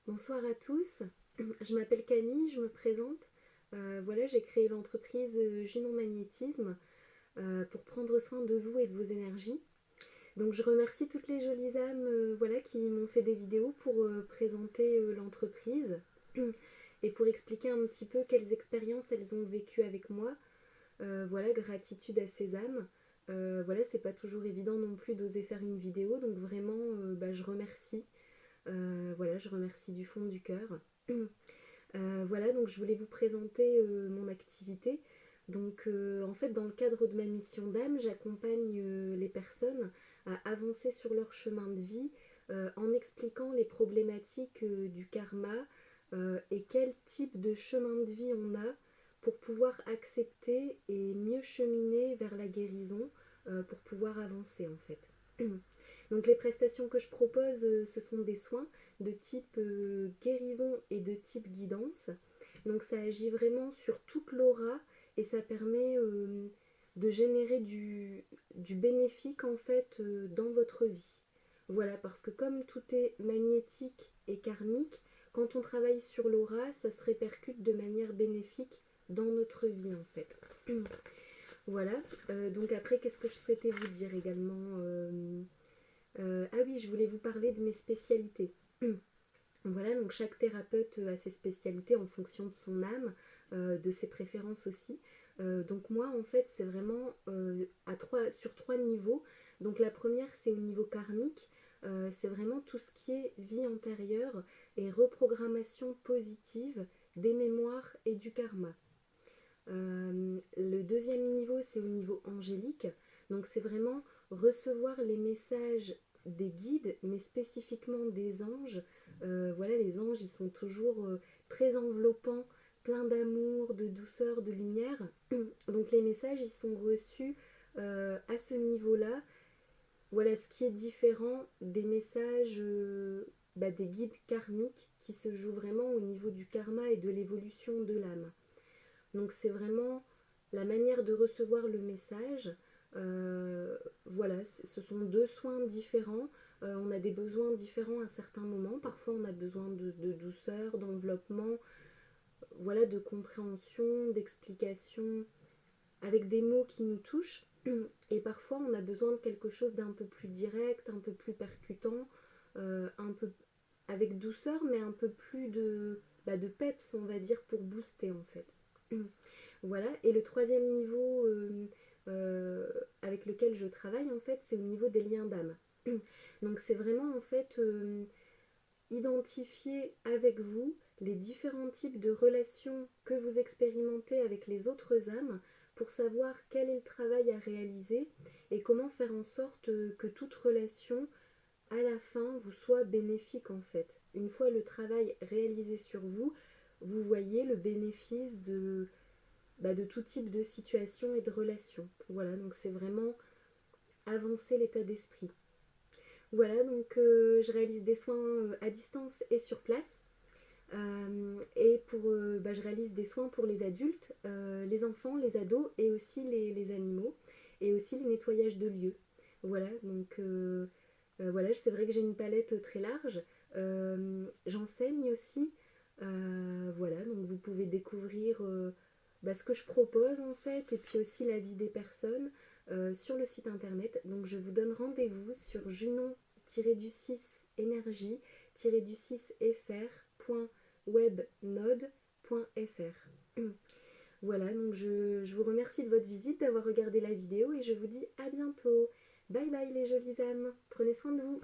Bonsoir à tous, je m'appelle Camille, je me présente. Voilà, j'ai créé l'entreprise Junon Magnétisme pour prendre soin de vous et de vos énergies. Donc je remercie toutes les jolies âmes voilà, qui m'ont fait des vidéos pour présenter l'entreprise et pour expliquer un petit peu quelles expériences elles ont vécues avec moi. Voilà, gratitude à ces âmes. Voilà, c'est pas toujours évident non plus d'oser faire une vidéo, donc vraiment je remercie. Voilà, je remercie du fond du cœur. Voilà, donc je voulais vous présenter mon activité. Donc en fait, dans le cadre de ma mission d'âme, j'accompagne les personnes à avancer sur leur chemin de vie en expliquant les problématiques du karma et quel type de chemin de vie on a pour pouvoir accepter et mieux cheminer vers la guérison pour pouvoir avancer en fait. Donc les prestations que je propose, ce sont des soins de type guérison et de type guidance. Donc ça agit vraiment sur toute l'aura et ça permet de générer du bénéfique en fait dans votre vie. Voilà, parce que comme tout est magnétique et karmique, quand on travaille sur l'aura, ça se répercute de manière bénéfique dans notre vie en fait. Voilà, donc après, qu'est-ce que je souhaitais vous dire également ah oui, je voulais vous parler de mes spécialités. Voilà, donc chaque thérapeute a ses spécialités en fonction de son âme, de ses préférences aussi. Donc moi, en fait, c'est vraiment sur trois niveaux. Donc la première, c'est au niveau karmique. C'est vraiment tout ce qui est vie antérieure et reprogrammation positive des mémoires et du karma. Le deuxième niveau, c'est au niveau angélique. Donc c'est vraiment recevoir les messages des guides, mais spécifiquement des anges. Voilà, les anges, ils sont toujours très enveloppants, pleins d'amour, de douceur, de lumière. Donc les messages, ils sont reçus à ce niveau-là. Voilà ce qui est différent des messages des guides karmiques qui se jouent vraiment au niveau du karma et de l'évolution de l'âme. Donc c'est vraiment la manière de recevoir le message. Voilà, ce sont deux soins différents. On a des besoins différents à certains moments. Parfois on a besoin de douceur, d'enveloppement, voilà, de compréhension, d'explication, avec des mots qui nous touchent. Et parfois on a besoin de quelque chose d'un peu plus direct, un peu plus percutant, un peu avec douceur, mais un peu plus de peps, on va dire, pour booster en fait. Voilà, et le troisième niveau avec lequel je travaille en fait, c'est au niveau des liens d'âme. Donc c'est vraiment en fait identifier avec vous les différents types de relations que vous expérimentez avec les autres âmes pour savoir quel est le travail à réaliser et comment faire en sorte que toute relation à la fin vous soit bénéfique en fait. Une fois le travail réalisé sur vous, vous voyez le bénéfice de tout type de situation et de relation. Voilà, donc c'est vraiment avancer l'état d'esprit. Voilà, donc je réalise des soins à distance et sur place. Je réalise des soins pour les adultes, les enfants, les ados et aussi les animaux et aussi les nettoyages de lieux. Voilà, donc voilà, c'est vrai que j'ai une palette très large. J'enseigne aussi. Voilà, donc vous pouvez découvrir ce que je propose en fait et puis aussi la vie des personnes sur le site internet. Donc je vous donne rendez-vous sur junon-du6 énergie-du6 fr.webnode.fr. Voilà, donc je vous remercie de votre visite, d'avoir regardé la vidéo et je vous dis à bientôt. Bye bye les jolies âmes, prenez soin de vous.